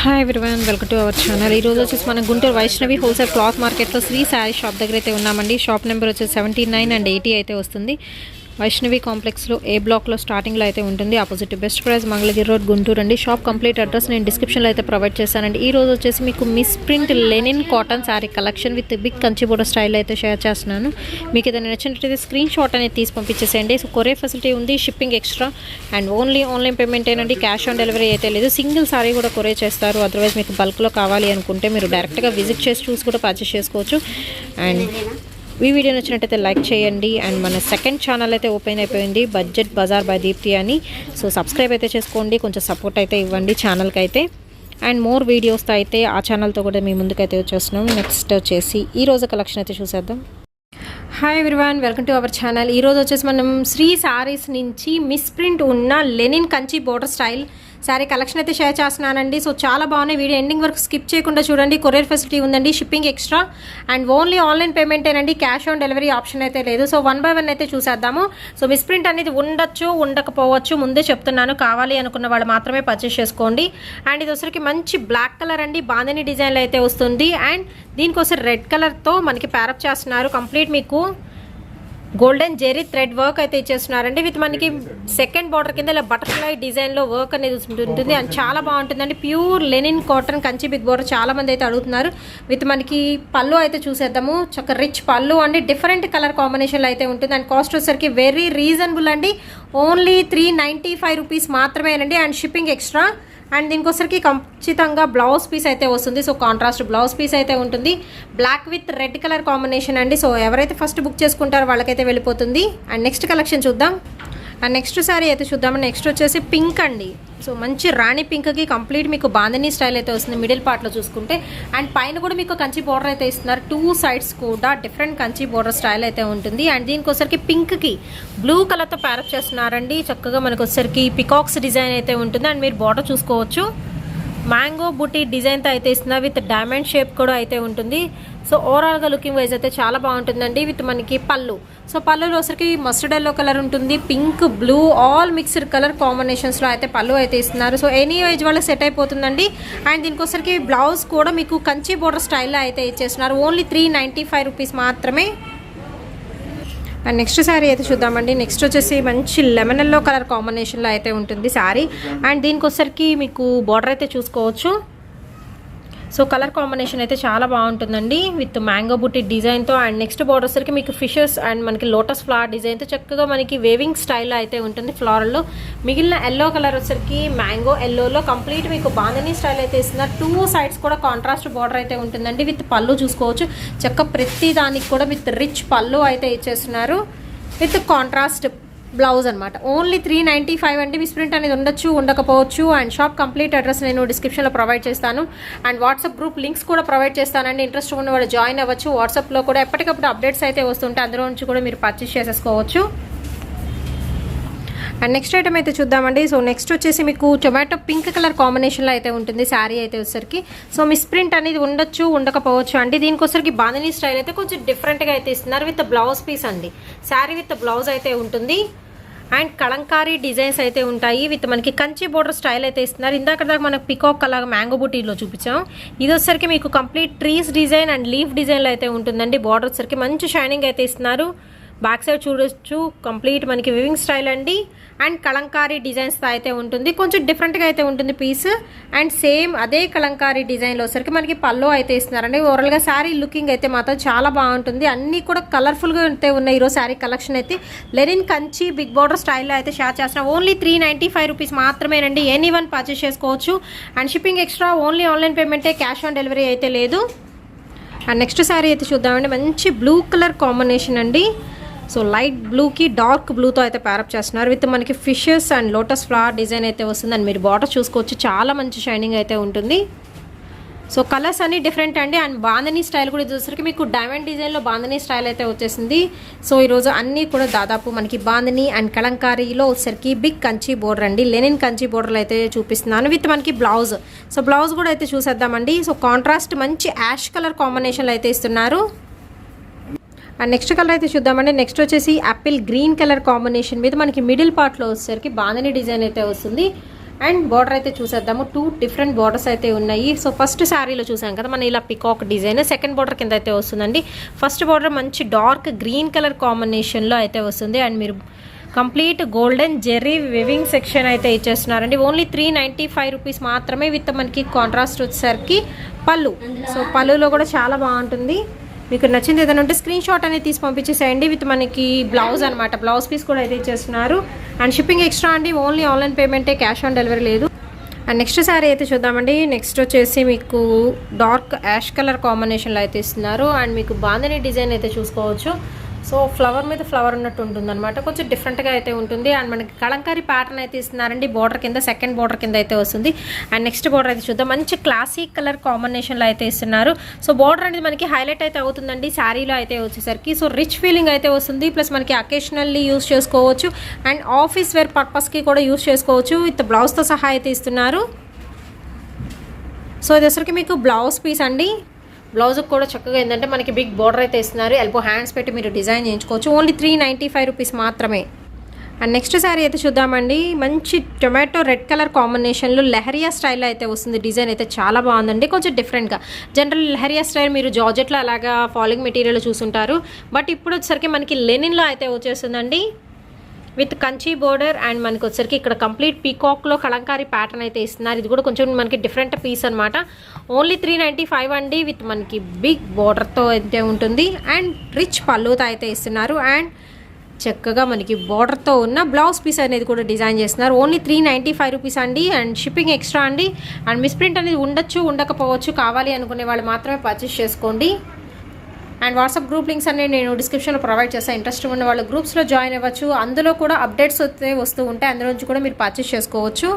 Hi everyone, welcome to our channel. ఈ రోజు వచ్చేసి మనం గుంటూరు వైష్ణవి హోల్సేల్ క్లాత్ మార్కెట్లో శ్రీ శారీ షాప్ దగ్గర అయితే ఉన్నామండి. షాప్ నెంబర్ వచ్చేసి 79 and 80 అయితే వస్తుంది. వైష్ణవి కాంప్లెక్స్లో ఏ బ్లాక్లో స్టార్టింగ్లో అయితే ఉంటుంది. Opposite best price Mangalagiri road Guntur అండి. షాప్ కంప్లీట్ అడ్రస్ నేను డిస్క్రిప్షన్లో అయితే ప్రొవైడ్ చేశానండి. ఈ రోజు వచ్చేసి మీకు miss print linen cotton sari collection with big Kanchi border style అయితే షేర్ చేస్తున్నాను. మీకు ఏదైనా నచ్చినట్లయితే స్క్రీన్ షాట్ అనేది తీసి పంపించేసేయండి. సో కొరియర్ ఫెసిలిటీ ఉంది, shipping extra and only online payment ఏనండి. క్యాష్ ఆన్ డెలివరీ అయితే లేదు. సింగిల్ శారీ కూడా కొరియర్ చేస్తారు. అదర్వైజ్ మీకు బల్క్లో కావాలి అనుకుంటే మీరు డైరెక్ట్గా విజిట్ చేసి చూసి కూడా పర్చేస్ చేసుకోవచ్చు. అండ్ ఈ వీడియో నచ్చినట్టయితే లైక్ చేయండి. అండ్ మన సెకండ్ ఛానల్ అయితే ఓపెన్ అయిపోయింది, బడ్జెట్ బజార్ బై దీప్తి అని. సో సబ్స్క్రైబ్ అయితే చేసుకోండి, కొంచెం సపోర్ట్ అయితే ఇవ్వండి ఛానల్కి అయితే. అండ్ మోర్ వీడియోస్తో అయితే ఆ ఛానల్తో కూడా మీ ముందుకైతే వచ్చేస్తున్నాం. నెక్స్ట్ వచ్చేసి ఈరోజు కలెక్షన్ అయితే చూసేద్దాం. Hi everyone, welcome to our channel. ఈరోజు వచ్చేసి మనం శ్రీ శారీస్ నుంచి మిస్ ప్రింట్ ఉన్న linen Kanchi border style sari collection అయితే షేర్ చేస్తున్నానండి. సో చాలా బాగున్నాయి. వీడియో ఎండింగ్ వరకు స్కిప్ చేయకుండా చూడండి. కొరియర్ ఫెసిలిటీ ఉందండి, shipping extra and only online పేమెంటేనండి. క్యాష్ ఆన్ డెలివరీ ఆప్షన్ అయితే లేదు. సో 1 by 1 అయితే చూసేద్దాము. సో మిస్ ప్రింట్ అనేది ఉండొచ్చు, ఉండకపోవచ్చు, ముందే చెప్తున్నాను. కావాలి అనుకున్న వాళ్ళు మాత్రమే పర్చేస్ చేసుకోండి. అండ్ ఇది వచ్చరికి మంచి బ్లాక్ కలర్ అండి, బాందిని డిజైన్లో అయితే వస్తుంది. అండ్ దీనికోసం రెడ్ కలర్తో మనకి ప్యారప్ చేస్తున్నారు. కంప్లీట్ మీకు గోల్డెన్ జెరీ థ్రెడ్ వర్క్ అయితే ఇచ్చేస్తున్నారండి. విత్ మనకి సెకండ్ బార్డర్ కింద ఇలా బటర్ఫ్లై డిజైన్లో వర్క్ అనేది ఉంటుంది. అండ్ చాలా బాగుంటుందండి. Pure linen cotton Kanchi big border చాలా మంది అయితే అడుగుతున్నారు. విత్ మనకి పళ్ళు అయితే చూసేద్దాము. చక్క రిచ్ పళ్ళు అండి, డిఫరెంట్ కలర్ కాంబినేషన్లో అయితే ఉంటుంది. అండ్ కాస్ట్ వచ్చేసరికి వెరీ రీజనబుల్ అండి, ఓన్లీ 395 రూపీస్ మాత్రమేనండి. And shipping extra. అండ్ దీనికోసరికి ఖచ్చితంగా బ్లౌజ్ పీస్ అయితే వస్తుంది. సో కాంట్రాస్ట్ బ్లౌజ్ పీస్ అయితే ఉంటుంది. Black with red colour combination అండి. సో ఎవరైతే ఫస్ట్ బుక్ చేసుకుంటారో వాళ్ళకైతే వెళ్ళిపోతుంది. అండ్ నెక్స్ట్ కలెక్షన్ చూద్దాం. అండ్ నెక్స్ట్ శారీ అయితే చూద్దాం. నెక్స్ట్ వచ్చేసి పింక్ అండి. సో మంచి రాణి పింక్కి కంప్లీట్ మీకు బాందిని స్టైల్ అయితే వస్తుంది మిడిల్ పార్ట్లో చూసుకుంటే. అండ్ పైన కూడా మీకు కంచి బోర్డర్ అయితే ఇస్తున్నారు. 2 sides కూడా డిఫరెంట్ కంచి బోర్డర్ స్టైల్ అయితే ఉంటుంది. అండ్ దీనికోసరికి పింక్కి బ్లూ కలర్తో ప్యారప్ చేస్తున్నారండి. చక్కగా మనకు వచ్చేసరికి పికాక్స్ డిజైన్ అయితే ఉంటుంది. అండ్ మీరు బోర్డర్ చూసుకోవచ్చు, మ్యాంగో బుటీ డిజైన్తో అయితే ఇస్తున్నారు. విత్ డైమండ్ షేప్ కూడా అయితే ఉంటుంది. సో ఓవరాల్గా లుకింగ్ వైజ్ అయితే చాలా బాగుంటుందండి. విత్ మనకి పళ్ళు, సో పళ్ళులో వచ్చరికి మస్టర్డ్ ఎల్లో కలర్ ఉంటుంది, pink blue all mixed colour కాంబినేషన్స్లో అయితే పళ్ళు అయితే ఇస్తున్నారు. సో ఎనీ ఏజ్ వాళ్ళకి సెట్ అయిపోతుందండి. అండ్ దీనికోసరికి బ్లౌజ్ కూడా మీకు కంచి బోర్డర్ స్టైల్లో అయితే ఇచ్చేస్తున్నారు. ఓన్లీ 395 రూపీస్ మాత్రమే. అండ్ నెక్స్ట్ శారీ అయితే చూద్దామండి. నెక్స్ట్ వచ్చేసి మంచి లెమన్ ఎల్లో కలర్ కాంబినేషన్లో అయితే ఉంటుంది శారీ. అండ్ దీనికి వచ్చరికి మీకు బార్డర్ అయితే చూసుకోవచ్చు. సో కలర్ కాంబినేషన్ అయితే చాలా బాగుంటుందండి విత్ మ్యాంగో బుట్టి డిజైన్తో. అండ్ నెక్స్ట్ బార్డర్ వచ్చరికి మీకు ఫిషెస్ అండ్ మనకి లోటస్ ఫ్లవర్ డిజైన్తో చక్కగా మనకి వేవింగ్ స్టైల్లో అయితే ఉంటుంది ఫ్లోరల్లో. మిగిలిన ఎల్లో కలర్ వచ్చరికి మ్యాంగో ఎల్లోలో కంప్లీట్ మీకు బాందని స్టైల్ అయితే ఇస్తున్నారు. 2 sides కూడా కాంట్రాస్ట్ బార్డర్ అయితే ఉంటుందండి. విత్ పళ్ళు చూసుకోవచ్చు, చక్క ప్రతి దానికి కూడా విత్ రిచ్ పళ్ళు అయితే ఇచ్చేస్తున్నారు. విత్ కాంట్రాస్ట్ బ్లౌజ్ అనమాట. ఓన్లీ 395 అండి. మిస్ ప్రింట్ అనేది ఉండొచ్చు, ఉండకపోవచ్చు. అండ్ షాప్ కంప్లీట్ అడ్రస్ నేను డిస్క్రిప్షన్లో ప్రొవైడ్ చేస్తాను. అండ్ వాట్సాప్ గ్రూప్ లింక్స్ కూడా ప్రొవైడ్ చేస్తానండి. ఇంట్రెస్ట్ ఉన్న వాళ్ళు జాయిన్ అవ్వచ్చు. వాట్సాప్లో కూడా ఎప్పటికప్పుడు అప్డేట్స్ అయితే వస్తుంటాయి, అందులో నుంచి కూడా మీరు పర్చేస్ చేసేసుకోవచ్చు. అండ్ నెక్స్ట్ ఐటమ్ అయితే చూద్దామండి. సో నెక్స్ట్ వచ్చేసి మీకు టొమాటో పింక్ కలర్ కాంబినేషన్లో అయితే ఉంటుంది శారీ అయితే వచ్చేసరికి. సో మిస్ ప్రింట్ అనేది ఉండొచ్చు, ఉండకపోవచ్చు అండి. దీనికోసరికి బాందిని స్టైల్ అయితే కొంచెం డిఫరెంట్గా అయితే ఇస్తున్నారు. విత్ బ్లౌజ్ పీస్ అండి, శారీ విత్ బ్లౌజ్ అయితే ఉంటుంది. అండ్ కలంకారీ డిజైన్స్ అయితే ఉంటాయి. విత్ మనకి కంచి బోర్డర్ స్టైల్ అయితే ఇస్తున్నారు. ఇందాక దాకా మనకు పికాక్ అలాగా మ్యాంగో బుటీలో చూపించాం. ఇది వచ్చేసరికి మీకు complete trees design and leaf డిజైన్లో అయితే ఉంటుందండి. బార్డర్ వచ్చేసరికి మంచి షైనింగ్ అయితే ఇస్తున్నారు. బ్యాక్ సైడ్ చూడొచ్చు, కంప్లీట్ మనకి వివింగ్ స్టైల్ అండి. అండ్ కలంకారీ డిజైన్స్తో అయితే ఉంటుంది. కొంచెం డిఫరెంట్గా అయితే ఉంటుంది పీస్. అండ్ సేమ్ అదే కలంకారీ డిజైన్లో వచ్చరికి మనకి పళ్ళు అయితే ఇస్తున్నారండి. ఓవరాల్గా శారీ లుకింగ్ అయితే మాత్రం చాలా బాగుంటుంది. అన్నీ కూడా కలర్ఫుల్గా అయితే ఉన్నాయి. ఈరోజు శారీ కలెక్షన్ అయితే లెనిన్ కంచి బిగ్ బార్డర్ స్టైల్లో అయితే షేర్ చేస్తున్నాం. ఓన్లీ 395 రూపీస్ మాత్రమేనండి. ఎనీ వన్ పర్చేస్ చేసుకోవచ్చు. And shipping extra, only online పేమెంటే, క్యాష్ ఆన్ డెలివరీ అయితే లేదు. అండ్ నెక్స్ట్ శారీ అయితే చూద్దామండి. మంచి బ్లూ కలర్ కాంబినేషన్ అండి. సో లైట్ బ్లూకి డార్క్ బ్లూతో అయితే ప్యారప్ చేస్తున్నారు. విత్ మనకి fishes and lotus flower design అయితే వస్తుంది. అండ్ మీరు బార్డర్ చూసుకోవచ్చు, చాలా మంచి షైనింగ్ అయితే ఉంటుంది. సో కలర్స్ అన్ని డిఫరెంట్ అండి. అండ్ బాందని స్టైల్ కూడా చూసరికి మీకు డైమండ్ డిజైన్లో బాందని స్టైల్ అయితే వచ్చేసింది. సో ఈరోజు అన్నీ కూడా దాదాపు మనకి బాందని అండ్ కలంకారీలో వచ్చేసరికి బిగ్ కంచి బోర్డర్ అండి, లెనిన్ కంచి బోర్డర్లు అయితే చూపిస్తున్నాను. విత్ మనకి బ్లౌజ్, సో బ్లౌజ్ కూడా అయితే చూసేద్దామండి. సో కాంట్రాస్ట్ మంచి యాష్ కలర్ కాంబినేషన్లో అయితే ఇస్తున్నారు. అండ్ నెక్స్ట్ కలర్ అయితే చూద్దామండి. నెక్స్ట్ వచ్చేసి యాపిల్ గ్రీన్ కలర్ కాంబినేషన్ మీద మనకి మిడిల్ పార్ట్లో వచ్చేసరికి బాందని డిజైన్ అయితే వస్తుంది. అండ్ బార్డర్ అయితే చూసేద్దాము. 2 డిఫరెంట్ బార్డర్స్ అయితే ఉన్నాయి. సో ఫస్ట్ శారీలో చూసాం కదా మనం ఇలా పికాక్ డిజైన్, సెకండ్ బార్డర్ కింద అయితే వస్తుందండి. ఫస్ట్ బార్డర్ మంచి డార్క్ గ్రీన్ కలర్ కాంబినేషన్లో అయితే వస్తుంది. అండ్ మీరు complete golden Jerry weaving section అయితే ఇచ్చేస్తున్నారండి. ఓన్లీ 395 రూపీస్ మాత్రమే. విత్ మనకి కాంట్రాస్ట్ వచ్చేసరికి పళ్ళు. సో పళ్ళులో కూడా చాలా బాగుంటుంది. మీకు నచ్చింది ఏదైనా ఉంటే స్క్రీన్ షాట్ అనేది తీసి పంపించేసేయండి. విత్ మనకి బ్లౌజ్ అనమాట, బ్లౌజ్ పీస్ కూడా అయితే ఇచ్చేస్తున్నారు. అండ్ షిప్పింగ్ ఎక్స్ట్రా అండి. ఓన్లీ ఆన్లైన్ పేమెంటే, క్యాష్ ఆన్ డెలివరీ లేదు. అండ్ నెక్స్ట్ శారీ అయితే చూద్దామండి. నెక్స్ట్ వచ్చేసి మీకు డార్క్ యాష్ కలర్ కాంబినేషన్లో అయితే ఇస్తున్నారు. అండ్ మీకు బాందని డిజైన్ అయితే చూసుకోవచ్చు. సో ఫ్లవర్ మీద ఫ్లవర్ ఉన్నట్టు ఉంటుంది అనమాట. కొంచెం డిఫరెంట్గా అయితే ఉంటుంది. అండ్ మనకి కలంకారీ ప్యాటర్న్ అయితే ఇస్తున్నారండి. బార్డర్ కింద సెకండ్ బార్డర్ కింద అయితే వస్తుంది. అండ్ నెక్స్ట్ బార్డర్ అయితే చూద్దాం. మంచి క్లాసిక్ కలర్ కాంబినేషన్లో అయితే ఇస్తున్నారు. సో బార్డర్ అనేది మనకి హైలైట్ అయితే అవుతుందండి శారీలో అయితే వచ్చేసరికి. సో రిచ్ ఫీలింగ్ అయితే వస్తుంది. ప్లస్ మనకి అకేషనల్లీ యూస్ చేసుకోవచ్చు. అండ్ ఆఫీస్ వేర్ పర్పస్కి కూడా యూస్ చేసుకోవచ్చు. విత్ బ్లౌజ్తో సహా అయితే ఇస్తున్నారు. సో ఇది వచ్చరికి మీకు బ్లౌజ్ పీస్ అండి. బ్లౌజ్కి కూడా చక్కగా ఏంటంటే మనకి బిగ్ బార్డర్ అయితే ఇస్తున్నారు. ఎల్బో హ్యాండ్స్ పెట్టి మీరు డిజైన్ చేయించుకోవచ్చు. ఓన్లీ 395 రూపీస్ మాత్రమే. అండ్ నెక్స్ట్ శారీ అయితే చూద్దామండి. మంచి టొమాటో రెడ్ కలర్ కాంబినేషన్లో లెహరియా స్టైల్లో అయితే వస్తుంది. డిజైన్ అయితే చాలా బాగుందండి. కొంచెం డిఫరెంట్గా. జనరల్ లెహరియా స్టైల్ మీరు జార్జెట్లో అలాగా ఫాలింగ్ మెటీరియల్ చూసుంటారు. బట్ ఇప్పుడు వచ్చేసరికి మనకి లెనిన్లో అయితే వచ్చేస్తుందండి. With Kanchi border. అండ్ మనకి వచ్చరికి ఇక్కడ కంప్లీట్ పీకాక్లో కలంకారీ ప్యాటర్న్ అయితే ఇస్తున్నారు. ఇది కూడా కొంచెం మనకి డిఫరెంట్ పీస్ అనమాట. ఓన్లీ 395 అండి. విత్ మనకి బిగ్ బోర్డర్తో అయితే ఉంటుంది. అండ్ రిచ్ పళ్ళుతో అయితే ఇస్తున్నారు. అండ్ చక్కగా మనకి బార్డర్తో ఉన్న బ్లౌజ్ పీస్ అనేది కూడా డిజైన్ చేస్తున్నారు. ఓన్లీ 395 రూపీస్ అండి. అండ్ షిప్పింగ్ ఎక్స్ట్రా అండి. అండ్ మిస్ప్రింట్ అనేది ఉండొచ్చు, ఉండకపోవచ్చు. కావాలి అనుకునే వాళ్ళు మాత్రమే పర్చేస్ చేసుకోండి. అండ్ వాట్సాప్ గ్రూప్ లింక్స్ అనేవి నేను డిస్క్రిప్షన్లో ప్రొవైడ్ చేస్తాను. ఇంట్రెస్ట్ ఉన్న వాళ్ళు గ్రూప్స్లో జాయిన్ అవ్వచ్చు. అందులో కూడా అప్డేట్స్ వస్తూ ఉంటాయి. అందులో నుంచి కూడా మీరు పర్చేస్ చేసుకోవచ్చు.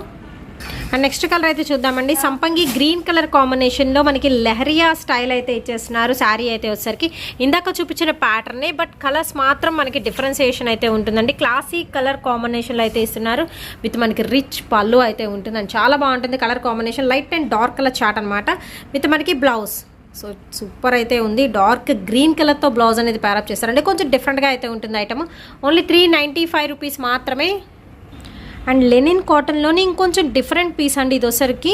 అండ్ నెక్స్ట్ కలర్ అయితే చూద్దామండి. సంపంగి గ్రీన్ కలర్ కాంబినేషన్లో మనకి లెహరియా స్టైల్ అయితే ఇచ్చేస్తున్నారు. శారీ అయితే వచ్చేసరికి ఇందాక చూపించిన ప్యాటర్నే, బట్ కలర్స్ మాత్రం మనకి డిఫరెన్సియేషన్ అయితే ఉంటుందండి. క్లాసిక్ కలర్ కాంబినేషన్లో అయితే ఇస్తున్నారు. విత్ మనకి రిచ్ పళ్ళు అయితే ఉంటుందండి. చాలా బాగుంటుంది colour combination. Light and dark colour chart అనమాట. విత్ మనకి బ్లౌజ్. సో సూపర్ అయితే ఉంది. డార్క్ గ్రీన్ కలర్తో బ్లౌజ్ అనేది ప్యారప్ చేస్తారండి. కొంచెం డిఫరెంట్గా అయితే ఉంటుంది ఐటమ్. ఓన్లీ 395 రూపీస్ మాత్రమే. అండ్ లెనిన్ కాటన్లోని ఇంకొంచెం డిఫరెంట్ పీస్ అండి. ఇది వచ్చరికి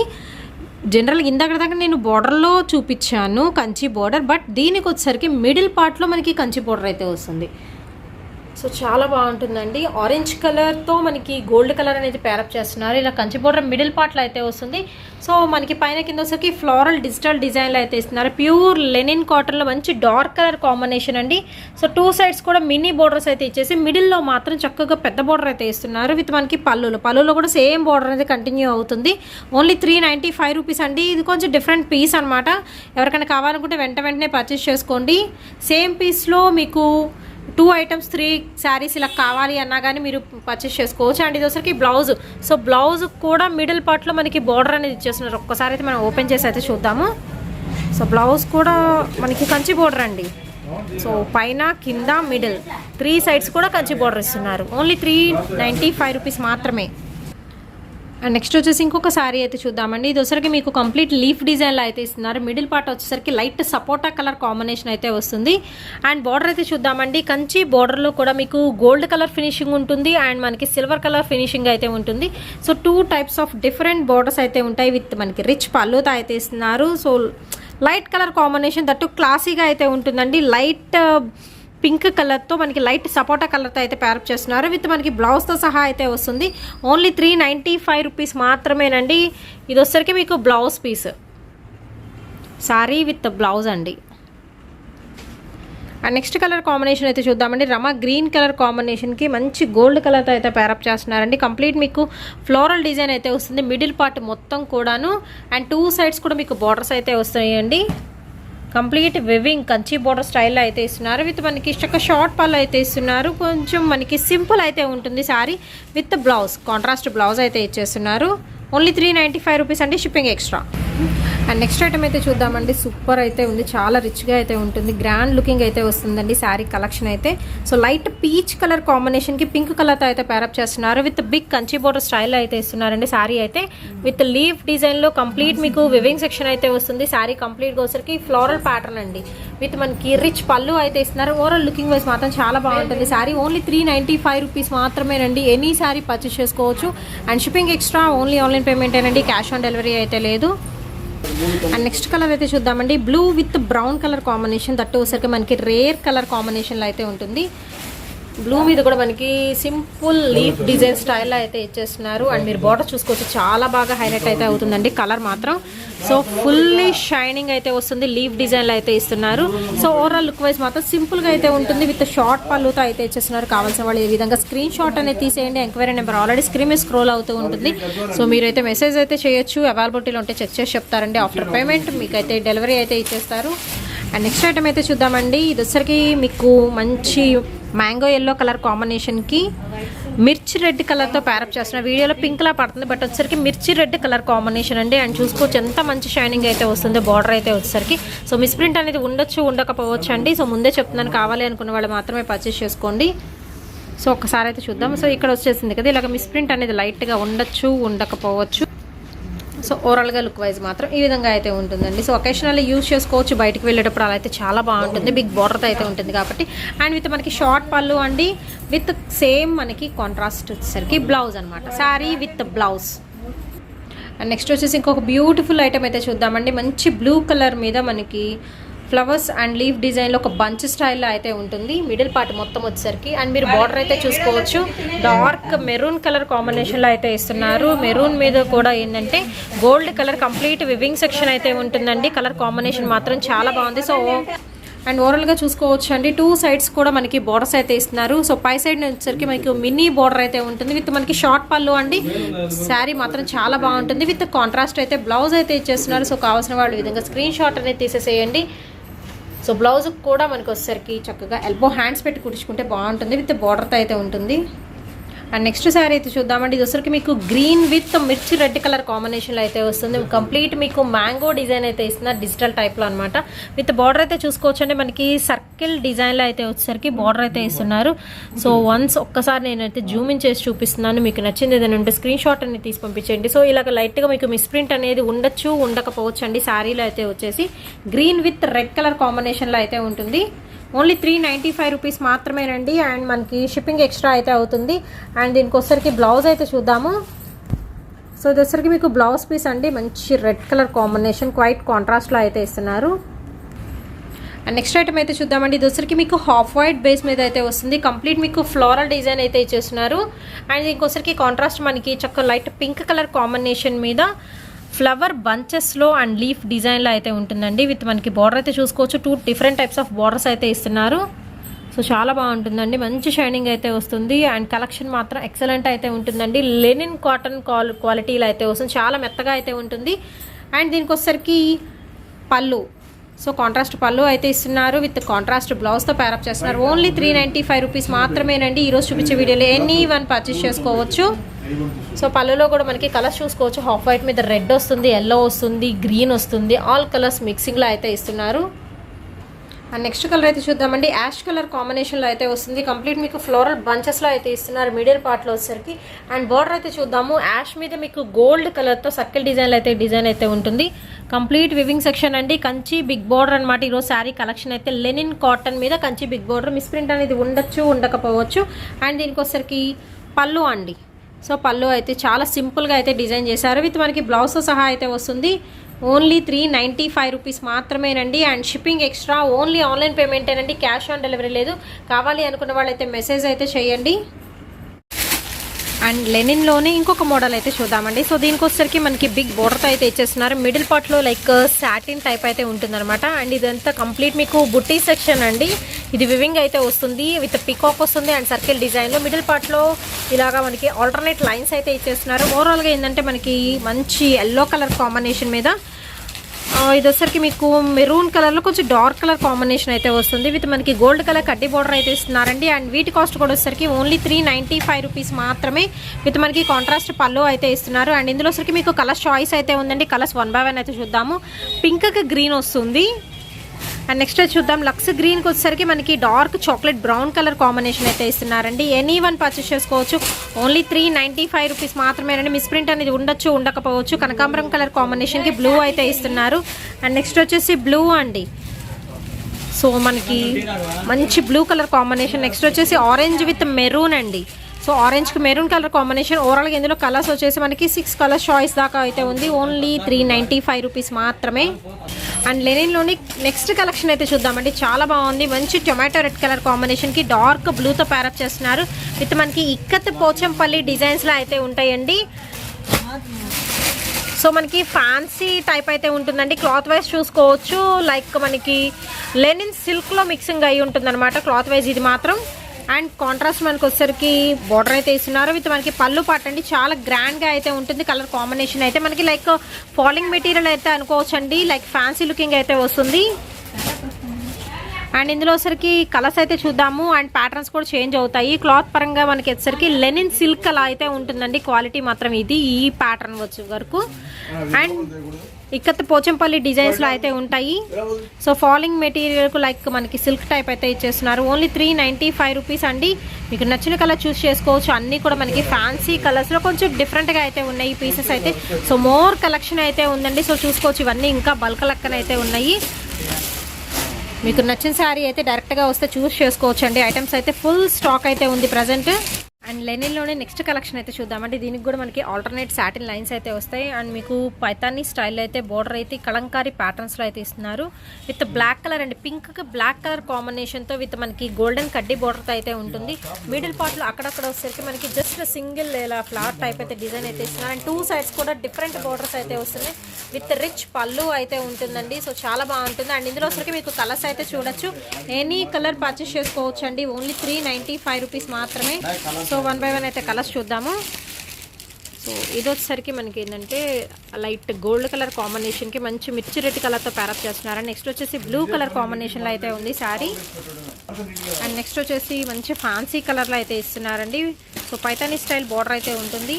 జనరల్గా ఇందాక దాకా నేను బార్డర్లో చూపించాను కంచి బార్డర్. బట్ దీనికి వచ్చేసరికి మిడిల్ పార్ట్లో మనకి కంచి బార్డర్ అయితే వస్తుంది. సో చాలా బాగుంటుందండి. ఆరెంజ్ కలర్తో మనకి గోల్డ్ కలర్ అనేది ప్యారప్ చేస్తున్నారు. ఇలా కంచి బోర్డర్ మిడిల్ పార్ట్లో అయితే వస్తుంది. సో మనకి పైన కింద వచ్చేసరికి ఫ్లోరల్ డిజిటల్ డిజైన్లో అయితే ఇస్తున్నారు. ప్యూర్ లెనిన్ కాటన్లో మంచి డార్క్ కలర్ కాంబినేషన్ అండి. సో 2 సైడ్స్ కూడా మినీ బోర్డర్స్ అయితే ఇచ్చేసి మిడిల్లో మాత్రం చక్కగా పెద్ద బోర్డర్ అయితే ఇస్తున్నారు. విత్ మనకి పళ్ళులో కూడా సేమ్ బోర్డర్ అనేది కంటిన్యూ అవుతుంది. ఓన్లీ 395 రూపీస్ అండి. ఇది కొంచెం డిఫరెంట్ పీస్ అనమాట. ఎవరికైనా కావాలనుకుంటే వెంటనే పర్చేస్ చేసుకోండి. సేమ్ పీస్లో మీకు 2 ఐటమ్స్ 3 శారీస్ ఇలా కావాలి అన్నా కానీ మీరు పర్చేస్ చేసుకోవచ్చు. అండ్ ఇది వచ్చరికి బ్లౌజ్. సో బ్లౌజ్ కూడా మిడిల్ పార్ట్లో మనకి బార్డర్ అనేది ఇచ్చేస్తున్నారు. ఒక్కసారి అయితే మనం ఓపెన్ చేసి అయితే చూద్దాము. సో బ్లౌజ్ కూడా మనకి కంచి బార్డర్ అండి. సో పైన కింద మిడిల్ 3 సైడ్స్ కూడా కంచి బార్డర్ ఇస్తున్నారు. ఓన్లీ 395 రూపీస్ మాత్రమే. అండ్ నెక్స్ట్ వచ్చేసి ఇంకొక శారీ అయితే చూద్దామండి. ఇది వచ్చరికి మీకు కంప్లీట్ లీఫ్ డిజైన్లో అయితే ఇస్తున్నారు. మిడిల్ పార్ట్ వచ్చేసరికి లైట్ సపోటా కలర్ కాంబినేషన్ అయితే వస్తుంది. అండ్ బార్డర్ అయితే చూద్దామండి. కంచి బార్డర్లో కూడా మీకు గోల్డ్ కలర్ ఫినిషింగ్ ఉంటుంది. అండ్ మనకి సిల్వర్ కలర్ ఫినిషింగ్ అయితే ఉంటుంది. So 2 types of different borders అయితే ఉంటాయి. విత్ మనకి రిచ్ పళ్ళుతో అయితే ఇస్తున్నారు. So light colour combination that క్లాసీగా అయితే ఉంటుందండి. లైట్ పింక్ కలర్తో మనకి లైట్ సపోటా కలర్తో అయితే ప్యారప్ చేస్తున్నారు. విత్ మనకి బ్లౌజ్తో సహా అయితే వస్తుంది. ఓన్లీ 395 రూపీస్ మాత్రమేనండి. ఇది వచ్చరికి మీకు blouse piece sari with blouse అండి. అండ్ నెక్స్ట్ కలర్ కాంబినేషన్ అయితే చూద్దామండి. రమా గ్రీన్ కలర్ కాంబినేషన్కి మంచి గోల్డ్ కలర్తో అయితే ప్యారప్ చేస్తున్నారండి. కంప్లీట్ మీకు ఫ్లోరల్ డిజైన్ అయితే వస్తుంది. మిడిల్ పార్ట్ మొత్తం కూడాను. అండ్ 2 సైడ్స్ కూడా మీకు బార్డర్స్ అయితే వస్తాయండి. కంప్లీట్ వివింగ్ కంచి బోర్డర్ స్టైల్లో అయితే ఇస్తున్నారు. విత్ మనకి షార్ట్ పళ్ళు అయితే ఇస్తున్నారు. కొంచెం మనకి సింపుల్ అయితే ఉంటుంది sari. With blouse contrast blouse అయితే ఇచ్చేస్తున్నారు. ఓన్లీ 395 రూపీస్ అండి. Shipping extra. And next item అయితే చూద్దామండి. సూపర్ అయితే ఉంది. చాలా రిచ్గా అయితే ఉంటుంది. గ్రాండ్ లుకింగ్ అయితే వస్తుందండి శారీ కలెక్షన్ అయితే. సో లైట్ పీచ్ కలర్ కాంబినేషన్కి పింక్ కలర్తో అయితే ప్యారప్ చేస్తున్నారు. విత్ బిగ్ కంచి బోర్డర్ స్టైల్లో అయితే ఇస్తున్నారండి శారీ అయితే. విత్ లీఫ్ డిజైన్లో కంప్లీట్ మీకు వివింగ్ సెక్షన్ అయితే వస్తుంది. శారీ కంప్లీట్గా వచ్చరికి ఫ్లోరల్ ప్యాటర్న్ అండి. విత్ మనకి రిచ్ పళ్ళు అయితే ఇస్తున్నారు. ఓవరాల్ లుకింగ్ వైజ్ మాత్రం చాలా బాగుంటుంది శారీ. ఓన్లీ 395 రూపీస్ మాత్రమేనండి. ఎనీ శారీ పర్చేస్ చేసుకోవచ్చు. And shipping extra, only online payment ఏనండి, క్యాష్ ఆన్ డెలివరీ అయితే లేదు. అండ్ నెక్స్ట్ కలర్ అయితే చూద్దామండి. Blue with brown colour combination, that వచ్చేసరికి మనకి రేర్ కలర్ కాంబినేషన్లో అయితే ఉంటుంది. బ్లూ మీద కూడా మనకి సింపుల్ లీఫ్ డిజైన్ స్టైల్లో అయితే ఇచ్చేస్తున్నారు. అండ్ మీరు బార్డర్ చూసుకోవచ్చు, చాలా బాగా హైలైట్ అయితే అవుతుందండి కలర్ మాత్రం. సో ఫుల్లీ షైనింగ్ అయితే వస్తుంది, లీఫ్ డిజైన్లో అయితే ఇస్తున్నారు. సో ఓవరాల్ లుక్ వైజ్ మాత్రం సింపుల్గా అయితే ఉంటుంది. విత్ షార్ట్ పళ్ళుతో అయితే ఇచ్చేస్తున్నారు. కావాల్సిన వాళ్ళు ఈ విధంగా స్క్రీన్ షాట్ అనేది తీసేయండి. ఎంక్వైరీ నెంబర్ ఆల్రెడీ స్క్రీన్ మీద స్క్రోల్ అవుతూ ఉంటుంది. సో మీరైతే మెసేజ్ అయితే చేయొచ్చు. అవైలబిలిటీలో ఉంటే చెక్ చేసి చెప్తారండి. ఆఫ్టర్ పేమెంట్ మీకైతే డెలివరీ అయితే ఇచ్చేస్తారు. అండ్ నెక్స్ట్ ఐటమ్ అయితే చూద్దామండి. ఇది వచ్చరికి మీకు మంచి మ్యాంగో ఎల్లో కలర్ కాంబినేషన్కి మిర్చి రెడ్ కలర్తో ప్యారప్ చేస్తున్న. వీడియోలో పింక్లా పడుతుంది, బట్ వచ్చేసరికి మిర్చి రెడ్ కలర్ కాంబినేషన్ అండి. అండ్ చూసుకోవచ్చు ఎంత మంచి షైనింగ్ అయితే వస్తుంది బార్డర్ అయితే వచ్చేసరికి. సో మిస్ప్రింట్ అనేది ఉండొచ్చు, ఉండకపోవచ్చు అండి. సో ముందే చెప్తున్నాను, కావాలి అనుకున్న వాళ్ళు మాత్రమే పర్చేస్ చేసుకోండి. సో ఒక్కసారి అయితే చూద్దాం. సో ఇక్కడ వచ్చేసింది కదా, ఇలాగ మిస్ప్రింట్ అనేది లైట్గా ఉండొచ్చు, ఉండకపోవచ్చు. సో ఓవరాల్గా లుక్ వైజ్ మాత్రం ఈ విధంగా అయితే ఉంటుందండి. సో ఒకేషనల్లీ యూజ్ చేసుకోవచ్చు, బయటకు వెళ్ళేటప్పుడు అలా అయితే చాలా బాగుంటుంది. బిగ్ బార్డర్తో అయితే ఉంటుంది కాబట్టి. అండ్ విత్ మనకి షార్ట్ పళ్ళు అండి, విత్ సేమ్ మనకి కాంట్రాస్ట్ వచ్చేసరికి బ్లౌజ్ అనమాట, sari with blouse. And next వచ్చేసి ఇంకొక బ్యూటిఫుల్ ఐటమ్ అయితే చూద్దామండి. మంచి బ్లూ కలర్ మీద మనకి ఫ్లవర్స్ అండ్ లీఫ్ డిజైన్లో ఒక బంచ్ స్టైల్లో అయితే ఉంటుంది. మిడిల్ పార్ట్ మొత్తం వచ్చేసరికి. అండ్ మీరు బార్డర్ అయితే చూసుకోవచ్చు, డార్క్ మెరూన్ కలర్ కాంబినేషన్లో అయితే ఇస్తున్నారు. మెరూన్ మీద కూడా ఏంటంటే gold colour complete weaving section అయితే ఉంటుందండి. కలర్ కాంబినేషన్ మాత్రం చాలా బాగుంది. సో అండ్ ఓవరాల్గా చూసుకోవచ్చు అండి, 2 సైడ్స్ కూడా మనకి బార్డర్స్ అయితే ఇస్తున్నారు. సో పై సైడ్ వచ్చేసరికి మనకి మినీ బార్డర్ అయితే ఉంటుంది. విత్ మనకి షార్ట్ పళ్ళు అండి. శారీ మాత్రం చాలా బాగుంటుంది. విత్ కాంట్రాస్ట్ అయితే బ్లౌజ్ అయితే ఇచ్చేస్తున్నారు. సో కావాల్సిన వాళ్ళు ఈ విధంగా స్క్రీన్ షాట్ అనేది తీసేసేయండి. సో బ్లౌజ్ కూడా మనకు వచ్చేసరికి చక్కగా ఎల్బో హ్యాండ్స్ పెట్టి కుట్టించుకుంటే బాగుంటుంది. విత్ బార్డర్తో అయితే ఉంటుంది. అండ్ నెక్స్ట్ శారీ అయితే చూద్దామండి. ఇది వచ్చరికి మీకు గ్రీన్ విత్ మిర్చి రెడ్ కలర్ కాంబినేషన్లో అయితే వస్తుంది. కంప్లీట్ మీకు మ్యాంగో డిజైన్ అయితే ఇస్తున్నారు, డిజిటల్ టైప్లో అనమాట. విత్ బార్డర్ అయితే చూసుకోవచ్చు అండి, మనకి సర్కిల్ డిజైన్లో అయితే వచ్చేసరికి బార్డర్ అయితే ఇస్తున్నారు. సో వన్స్ ఒక్కసారి నేనైతే జూమ్ ఇన్ చేసి చూపిస్తున్నాను. మీకు నచ్చింది ఏదైనా ఉంటే స్క్రీన్ షాట్ అనేది తీసి పంపించండి. సో ఇలాగ లైట్గా మీకు మిస్ప్రింట్ అనేది ఉండొచ్చు, ఉండకపోవచ్చు అండి. శారీలో అయితే వచ్చేసి గ్రీన్ విత్ రెడ్ కలర్ కాంబినేషన్లో అయితే ఉంటుంది. ఓన్లీ 395 రూపీస్ మాత్రమేనండి. అండ్ మనకి షిప్పింగ్ ఎక్స్ట్రా అయితే అవుతుంది. అండ్ దీనికి వచ్చరికి బ్లౌజ్ అయితే చూద్దాము. సో ఇది వచ్చరికి మీకు బ్లౌజ్ పీస్ అండి, మంచి రెడ్ కలర్ కాంబినేషన్, క్వైట్ కాంట్రాస్ట్లో అయితే ఇస్తున్నారు. అండ్ నెక్స్ట్ ఐటమ్ అయితే చూద్దామండి. ఇది వచ్చరికి మీకు హాఫ్ వైట్ బేస్ మీద అయితే వస్తుంది. కంప్లీట్ మీకు ఫ్లోరల్ డిజైన్ అయితే ఇచ్చేస్తున్నారు. అండ్ దీనికి వచ్చరికి కాంట్రాస్ట్ మనకి చక్కగా లైట్ పింక్ కలర్ కాంబినేషన్ మీద ఫ్లవర్ బంచెస్లో అండ్ లీఫ్ డిజైన్లో అయితే ఉంటుందండి. విత్ మనకి బార్డర్ అయితే చూసుకోవచ్చు, 2 డిఫరెంట్ టైప్స్ ఆఫ్ బార్డర్స్ అయితే ఇస్తున్నారు. సో చాలా బాగుంటుందండి, మంచి షైనింగ్ అయితే వస్తుంది. అండ్ కలెక్షన్ మాత్రం ఎక్సలెంట్ అయితే ఉంటుందండి. లెనిన్ కాటన్ క్వాలిటీలో అయితే వస్తుంది, చాలా మెత్తగా అయితే ఉంటుంది. అండ్ దీనికి వచ్చేసరికి పళ్ళు, సో కాంట్రాస్ట్ పళ్ళు అయితే ఇస్తున్నారు. విత్ కాంట్రాస్ట్ బ్లౌజ్తో ప్యారప్ చేస్తున్నారు. ఓన్లీ 395 రూపీస్ మాత్రమేనండి. ఈరోజు చూపించే వీడియోలో ఎనీ వన్ పర్చేస్ చేసుకోవచ్చు. సో పళ్ళులో కూడా మనకి కలర్స్ చూసుకోవచ్చు. హాఫ్ వైట్ మీద రెడ్ వస్తుంది, ఎల్లో వస్తుంది, గ్రీన్ వస్తుంది, ఆల్ కలర్స్ మిక్సింగ్లో అయితే ఇస్తున్నారు. అండ్ నెక్స్ట్ కలర్ అయితే చూద్దామండి. యాష్ కలర్ కాంబినేషన్లో అయితే వస్తుంది. కంప్లీట్ మీకు ఫ్లోరల్ బంచెస్లో అయితే ఇస్తున్నారు మిడిల్ పార్ట్లో వచ్చేసరికి. అండ్ బార్డర్ అయితే చూద్దాము. యాష్ మీద మీకు గోల్డ్ కలర్తో సర్కిల్ డిజైన్ అయితే ఉంటుంది. కంప్లీట్ వివింగ్ సెక్షన్ అండి. కంచి బిగ్ బార్డర్ అనమాట. ఈరోజు శారీ కలెక్షన్ అయితే లెనిన్ కాటన్ మీద కంచి బిగ్ బార్డర్. మిస్ప్రింట్ అనేది ఉండొచ్చు, ఉండకపోవచ్చు. అండ్ దీనికి వచ్చేసరికి పళ్ళు అండి. సో పళ్ళు అయితే చాలా సింపుల్గా అయితే డిజైన్ చేశారు. విత్ మనకి బ్లౌజ్తో సహా అయితే వస్తుంది. ఓన్లీ 395 రూపీస్ మాత్రమేనండి. And shipping extra, only online పేమెంటేనండి, క్యాష్ ఆన్ డెలివరీ లేదు. కావాలి అనుకున్న వాళ్ళైతే మెసేజ్ అయితే చేయండి. అండ్ లెనిన్లోనే ఇంకొక మోడల్ అయితే చూద్దామండి. సో దీనికి వచ్చేసరికి మనకి బిగ్ బోర్డర్తో అయితే ఇచ్చేస్తున్నారు. మిడిల్ పార్ట్లో లైక్ సాటిన్ టైప్ అయితే ఉంటుందన్నమాట. అండ్ ఇదంతా కంప్లీట్ మీకు బుట్టి సెక్షన్ అండి. ఇది వివింగ్ అయితే వస్తుంది, విత్ పికాక్ వస్తుంది అండ్ సర్కిల్ డిజైన్లో. మిడిల్ పార్ట్లో ఇలాగా మనకి ఆల్టర్నేట్ లైన్స్ అయితే ఇచ్చేస్తున్నారు. ఓవరాల్గా ఏంటంటే మనకి మంచి ఎల్లో కలర్ కాంబినేషన్ మీద ఇది వచ్చరికి మీకు మెరూన్ కలర్లో కొంచెం డార్క్ కలర్ కాంబినేషన్ అయితే వస్తుంది. విత్ మనకి గోల్డ్ కలర్ కడ్డీ బోర్డర్ అయితే ఇస్తున్నారండి. అండ్ వీటి కాస్ట్ కూడా వచ్చేసరికి ఓన్లీ 395 రూపీస్ మాత్రమే. విత్ మనకి కాంట్రాస్ట్ పళ్ళు అయితే ఇస్తున్నారు. అండ్ ఇందులో వచ్చరికి మీకు కలర్ చాయిస్ అయితే ఉందండి. కలర్స్ 1 by 1 అయితే చూద్దాము. పింక్కి గ్రీన్ వస్తుంది. అండ్ నెక్స్ట్ చూద్దాం. లక్స్ గ్రీన్కి వచ్చేసరికి మనకి dark chocolate brown colour combination అయితే ఇస్తున్నారండి. ఎనీ వన్ పర్చేస్ చేసుకోవచ్చు. ఓన్లీ 395 రూపీస్ మాత్రమేనండి. మిస్ప్రింట్ అనేది ఉండొచ్చు, ఉండకపోవచ్చు. కనకాంబరం కలర్ కాంబినేషన్కి బ్లూ అయితే ఇస్తున్నారు. అండ్ నెక్స్ట్ వచ్చేసి బ్లూ అండి. సో మనకి మంచి బ్లూ కలర్ కాంబినేషన్. నెక్స్ట్ వచ్చేసి ఆరెంజ్ విత్ మెరూన్ అండి. సో ఆరెంజ్కి మెరూన్ కలర్ కాంబినేషన్. ఓవరాల్గా ఇందులో కలర్స్ వచ్చేసి మనకి 6 కలర్ చాయిస్ దాకా అయితే ఉంది. ఓన్లీ 395 రూపీస్ మాత్రమే. అండ్ లెనిన్లోని నెక్స్ట్ కలెక్షన్ అయితే చూద్దామండి. చాలా బాగుంది. మంచి టొమాటో రెడ్ కలర్ కాంబినేషన్కి డార్క్ బ్లూతో ప్యారప్ చేస్తున్నారు. విత్ మనకి ఇక్కత్ పోచంపల్లి డిజైన్స్లో అయితే ఉంటాయండి. సో మనకి ఫ్యాన్సీ టైప్ అయితే ఉంటుందండి. క్లాత్ వైజ్ చూసుకోవచ్చు. లైక్ మనకి లెనిన్ సిల్క్లో మిక్సింగ్ అయి ఉంటుందన్నమాట క్లాత్ వైజ్ ఇది మాత్రం. అండ్ కాంట్రాస్ట్ మనకు వచ్చేసరికి బార్డర్ అయితే ఇస్తున్నారు. విత్ మనకి పళ్ళు పాట అండి. చాలా గ్రాండ్గా అయితే ఉంటుంది. కలర్ కాంబినేషన్ అయితే మనకి లైక్ ఫాలింగ్ మెటీరియల్ అయితే అనుకోవచ్చు అండి. లైక్ ఫ్యాన్సీ లుకింగ్ అయితే వస్తుంది. అండ్ ఇందులో వచ్చరికి కలర్స్ అయితే చూద్దాము. అండ్ ప్యాటర్న్స్ కూడా చేంజ్ అవుతాయి. క్లాత్ పరంగా మనకి వచ్చరికి లెనిన్ సిల్క్ అలా అయితే ఉంటుందండి. క్వాలిటీ మాత్రం ఇది ఈ ప్యాటర్న్ వచ్చే వరకు. అండ్ ఇక్కత్ పోచంపల్లి డిజైన్స్లో అయితే ఉంటాయి. సో ఫాలింగ్ మెటీరియల్కు లైక్ మనకి సిల్క్ టైప్ అయితే ఇచ్చేస్తున్నారు. ఓన్లీ 395 రూపీస్ అండి. మీకు నచ్చిన కలర్ చూస్ చేసుకోవచ్చు. అన్నీ కూడా మనకి ఫ్యాన్సీ కలర్స్లో కొంచెం డిఫరెంట్గా అయితే ఉన్నాయి ఈ పీసెస్ అయితే. సో మోర్ కలెక్షన్ అయితే ఉందండి. సో చూసుకోవచ్చు. ఇవన్నీ ఇంకా బల్క్ లెక్కన అయితే ఉన్నాయి. మీకు నచ్చిన శారీ అయితే డైరెక్ట్గా వస్తే చూస్ చేసుకోవచ్చు అండి. ఐటమ్స్ అయితే ఫుల్ స్టాక్ అయితే ఉంది ప్రజెంట్. అండ్ లెనిన్లోనే నెక్స్ట్ కలెక్షన్ అయితే చూద్దామండి. దీనికి కూడా మనకి ఆల్టర్నేట్ సాటిన్ లైన్స్ అయితే వస్తాయి. అండ్ మీకు పైతానీ స్టైల్ అయితే బోర్డర్ అయితే కలంకారీ ప్యాటర్న్స్లో అయితే ఇస్తున్నారు. విత్ బ్లాక్ కలర్ అండి. పింక్కి బ్లాక్ కలర్ కాంబినేషన్తో విత్ మనకి గోల్డెన్ కడ్డీ బోర్డర్తో అయితే ఉంటుంది. మిడిల్ పార్ట్లో అక్కడక్కడ వచ్చేసరికి మనకి జస్ట్ సింగిల్ ఇలా ఫ్లవర్ టైప్ అయితే డిజైన్ అయితే ఇస్తున్నారు. అండ్ 2 సైడ్స్ కూడా డిఫరెంట్ బోర్డర్స్ అయితే వస్తున్నాయి. విత్ రిచ్ పళ్ళు అయితే ఉంటుందండి. సో చాలా బాగుంటుంది. అండ్ ఇందులో వచ్చరికి మీకు కలర్స్ అయితే చూడొచ్చు. ఎనీ కలర్ పర్చేస్ చేసుకోవచ్చు అండి. ఓన్లీ 395 రూపీస్ మాత్రమే. సో 1 బై 1 అయితే కలర్స్ చూద్దాము. సో ఇది వచ్చేసరికి మనకి ఏంటంటే లైట్ గోల్డ్ కలర్ కాంబినేషన్కి మంచి మిర్చి రెడ్ కలర్తో ప్యారప్ చేస్తున్నారు. నెక్స్ట్ వచ్చేసి బ్లూ కలర్ కాంబినేషన్లో అయితే ఉంది శారీ. అండ్ నెక్స్ట్ వచ్చేసి మంచి ఫ్యాన్సీ కలర్లో అయితే ఇస్తున్నారండి. సో పైతానీ స్టైల్ బార్డర్ అయితే ఉంటుంది.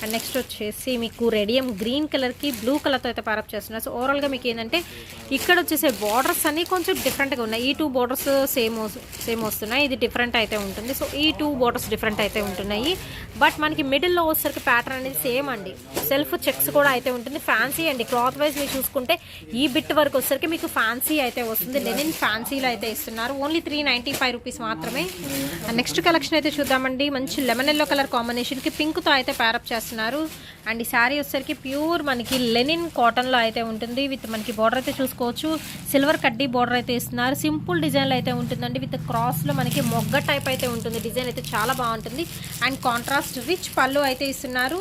అండ్ నెక్స్ట్ వచ్చేసి మీకు రేడియం గ్రీన్ కలర్కి బ్లూ కలర్తో అయితే ప్యారప్ చేస్తున్నారు. సో ఓవరాల్గా మీకు ఏంటంటే ఇక్కడ వచ్చేసే బార్డర్స్ అన్నీ కొంచెం డిఫరెంట్గా ఉన్నాయి. ఈ 2 బార్డర్స్ సేమ్ వస్తున్నాయి. ఇది డిఫరెంట్ అయితే ఉంటుంది. సో ఈ 2 బార్డర్స్ డిఫరెంట్ అయితే ఉంటున్నాయి. బట్ మనకి మిడిల్లో వచ్చేసరికి ప్యాటర్న్ అనేది సేమ్ అండి. సెల్ఫ్ చెక్స్ కూడా అయితే ఉంటుంది. ఫ్యాన్సీ అండి. క్లాత్ వైజ్ మీరు చూసుకుంటే ఈ బిట్ వరకు వచ్చేసరికి మీకు ఫ్యాన్సీ అయితే వస్తుంది. లెనిన్ ఫ్యాన్సీలో అయితే ఇస్తున్నారు. ఓన్లీ 395 రూపీస్ మాత్రమే. అండ్ నెక్స్ట్ కలెక్షన్ అయితే చూద్దామండి. మంచి లెమన్ ఎల్లో కలర్ కాంబినేషన్కి పింక్తో అయితే ప్యారప్ చేస్తున్నారు. అండ్ ఈ శారీ వచ్చేసరికి ప్యూర్ మనకి లెనిన్ కాటన్లో అయితే ఉంటుంది. విత్ మనకి బార్డర్ అయితే చూసుకోవచ్చు. సిల్వర్ కడ్డీ బార్డర్ అయితే ఇస్తున్నారు. సింపుల్ డిజైన్లో అయితే ఉంటుందండి. విత్ క్రాస్లో మనకి మొగ్గ టైప్ అయితే ఉంటుంది. డిజైన్ అయితే చాలా బాగుంటుంది. అండ్ కాంట్రాస్ట్ రిచ్ పళ్ళు అయితే ఇస్తున్నారు.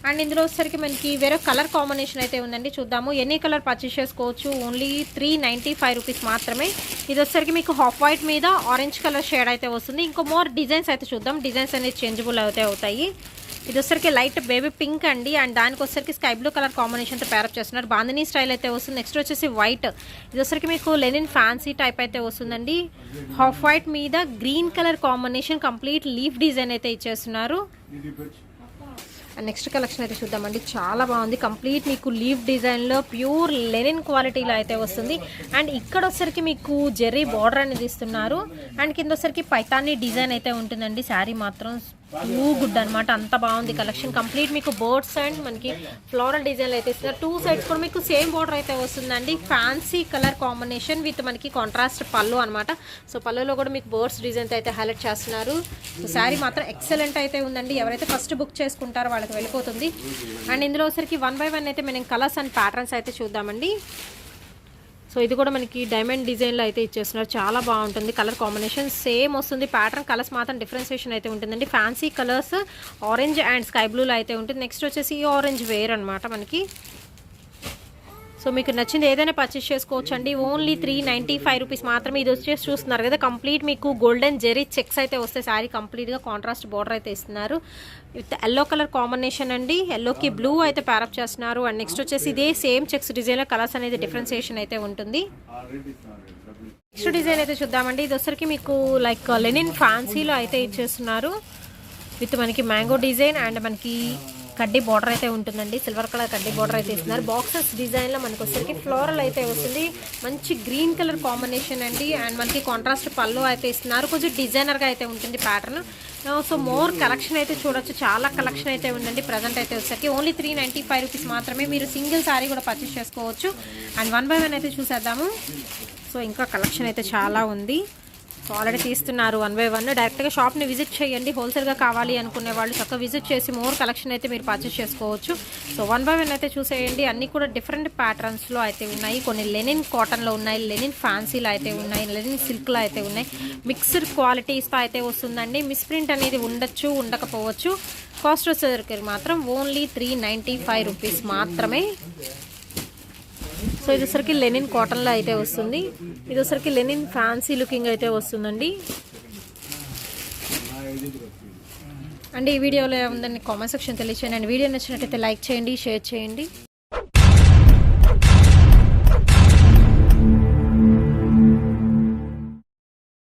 అండ్ ఇందులో వచ్చేసరికి మనకి వేరే కలర్ కాంబినేషన్ అయితే ఉందండి. చూద్దాము. ఎనీ కలర్ పర్చేస్ చేసుకోవచ్చు. ఓన్లీ 395 రూపీస్ మాత్రమే. ఇది వచ్చేసరికి మీకు హాఫ్ వైట్ మీద ఆరెంజ్ కలర్ షేడ్ అయితే వస్తుంది. ఇంకో మోర్ డిజైన్స్ అయితే చూద్దాం. డిజైన్స్ అనేది చేంజబుల్ అయితే అవుతాయి. ఇది వచ్చరికి లైట్ బేబీ పింక్ అండి. అండ్ దానికి వచ్చరికి స్కై బ్లూ కలర్ కాంబినేషన్తో ప్యారప్ చేస్తున్నారు. బాందినీ స్టైల్ అయితే వస్తుంది. నెక్స్ట్ వచ్చేసి వైట్. ఇది వచ్చరికి మీకు లెనిన్ ఫ్యాన్సీ టైప్ అయితే వస్తుందండి. హాఫ్ వైట్ మీద green colour combination complete leaf design అయితే ఇచ్చేస్తున్నారు. నెక్స్ట్ కలెక్షన్ అయితే చూద్దామండి. చాలా బాగుంది. కంప్లీట్ మీకు లీఫ్ డిజైన్లో ప్యూర్ లెనిన్ క్వాలిటీలో అయితే వస్తుంది. అండ్ ఇక్కడ వచ్చరికి మీకు జెర్రీ బార్డర్ అనేది ఇస్తున్నారు. అండ్ కింద వచ్చరికి పైతానీ డిజైన్ అయితే ఉంటుందండి. శారీ మాత్రం గుడ్ అనమాట. అంత బాగుంది కలెక్షన్. కంప్లీట్ మీకు బర్డ్స్ అండ్ మనకి ఫ్లోరల్ డిజైన్లు అయితే ఇస్తున్నారు. 2 సైడ్స్ కూడా మీకు సేమ్ బార్డర్ అయితే వస్తుందండి. ఫ్యాన్సీ కలర్ కాంబినేషన్ విత్ మనకి కాంట్రాస్ట్ పళ్ళు అనమాట. సో పళ్ళులో కూడా మీకు బర్డ్స్ డిజైన్ అయితే హైలైట్ చేస్తున్నారు. సో శారీ మాత్రం ఎక్సలెంట్ అయితే ఉందండి. ఎవరైతే ఫస్ట్ బుక్ చేసుకుంటారో వాళ్ళకి వెళ్ళిపోతుంది. అండ్ ఇందులో వచ్చరికి 1 బై 1 అయితే మనం కలర్స్ అండ్ ప్యాటర్న్స్ అయితే చూద్దామండి. సో ఇది కూడా మనకి డైమండ్ డిజైన్లో అయితే ఇచ్చేస్తున్నారు. చాలా బాగుంటుంది. కలర్ కాంబినేషన్ సేమ్ వస్తుంది. ప్యాటర్న్ కలర్స్ మాత్రం డిఫరెన్సియేషన్ అయితే ఉంటుందండి. Fancy colours orange and sky బ్లూలో అయితే ఉంటుంది. నెక్స్ట్ వచ్చేసి ఈ ఆరెంజ్ వేర్ అనమాట మనకి. సో మీకు నచ్చింది ఏదైనా పర్చేస్ చేసుకోవచ్చు అండి. ఓన్లీ 395 రూపీస్ మాత్రమే. ఇది వచ్చేసి చూస్తున్నారు కదా కంప్లీట్ మీకు గోల్డెన్ జెరీ చెక్స్ అయితే వస్తాయి. శారీ కంప్లీట్గా కాంట్రాస్ట్ బార్డర్ అయితే ఇస్తున్నారు. విత్ ఎల్లో కలర్ కాంబినేషన్ అండి. ఎల్లోకి బ్లూ అయితే ప్యారప్ చేస్తున్నారు. అండ్ నెక్స్ట్ వచ్చేసి ఇదే సేమ్ చెక్స్ డిజైన్లో కలర్స్ అనేది డిఫరెన్సియేషన్ అయితే ఉంటుంది. నెక్స్ట్ డిజైన్ అయితే చూద్దామండి. ఇది వచ్చరికి మీకు లైక్ లెనిన్ ఫ్యాన్సీలో అయితే ఇచ్చేస్తున్నారు. విత్ మనకి మ్యాంగో డిజైన్ అండ్ మనకి కడ్డీ బార్డర్ అయితే ఉంటుందండి, సిల్వర్ కలర్ కడ్డీ బార్డర్ అయితే ఇస్తున్నారు. బాక్సెస్ డిజైన్లో మనకు వచ్చేసరికి ఫ్లోరల్ అయితే వస్తుంది, మంచి గ్రీన్ కలర్ కాంబినేషన్ అండి. అండ్ మనకి కాంట్రాస్ట్ పళ్ళు అయితే ఇస్తున్నారు, కొంచెం డిజైనర్గా అయితే ఉంటుంది ప్యాటర్న్. సో మోర్ కలెక్షన్ అయితే చూడొచ్చు, చాలా కలెక్షన్ అయితే ఉందండి. ప్రజెంట్ అయితే వచ్చేసరికి ఓన్లీ 395 రూపీస్ మాత్రమే. మీరు సింగిల్ శారీ కూడా పర్చేస్ చేసుకోవచ్చు. అండ్ 1 by 1 అయితే చూసేద్దాము. సో ఇంకా కలెక్షన్ అయితే చాలా ఉంది. సో ఆల్రెడీ తీస్తున్నారు 1 by 1. డైరెక్ట్గా షాప్ని విజిట్ చేయండి. హోల్సేల్గా కావాలి అనుకునే వాళ్ళు చక్కగా విజిట్ చేసి మోర్ కలెక్షన్ అయితే మీరు పర్చేస్ చేసుకోవచ్చు. సో 1 by 1 అయితే చూసేయండి. అన్నీ కూడా డిఫరెంట్ ప్యాటర్న్స్లో అయితే ఉన్నాయి. కొన్ని లెనిన్ కాటన్లో ఉన్నాయి, లెనిన్ ఫ్యాన్సీలో అయితే ఉన్నాయి, లెనిన్ సిల్క్లో అయితే ఉన్నాయి. మిక్స్డ్ క్వాలిటీస్తో అయితే వస్తుందండి. మిస్ప్రింట్ అనేది ఉండొచ్చు, ఉండకపోవచ్చు. కాస్ట్ వచ్చేసరికి మాత్రం ఓన్లీ 395 రూపీస్ మాత్రమే. సో ఇది వచ్చరికి లెనిన్ కాటన్లో అయితే వస్తుంది. ఇది వచ్చరికి లెనిన్ ఫ్యాన్సీ లుకింగ్ అయితే వస్తుందండి. అండ్ ఈ వీడియోలో ఉందని కామెంట్ సెక్షన్ తెలియచేయండి. అండ్ వీడియో నచ్చినట్టయితే లైక్ చేయండి, షేర్ చేయండి.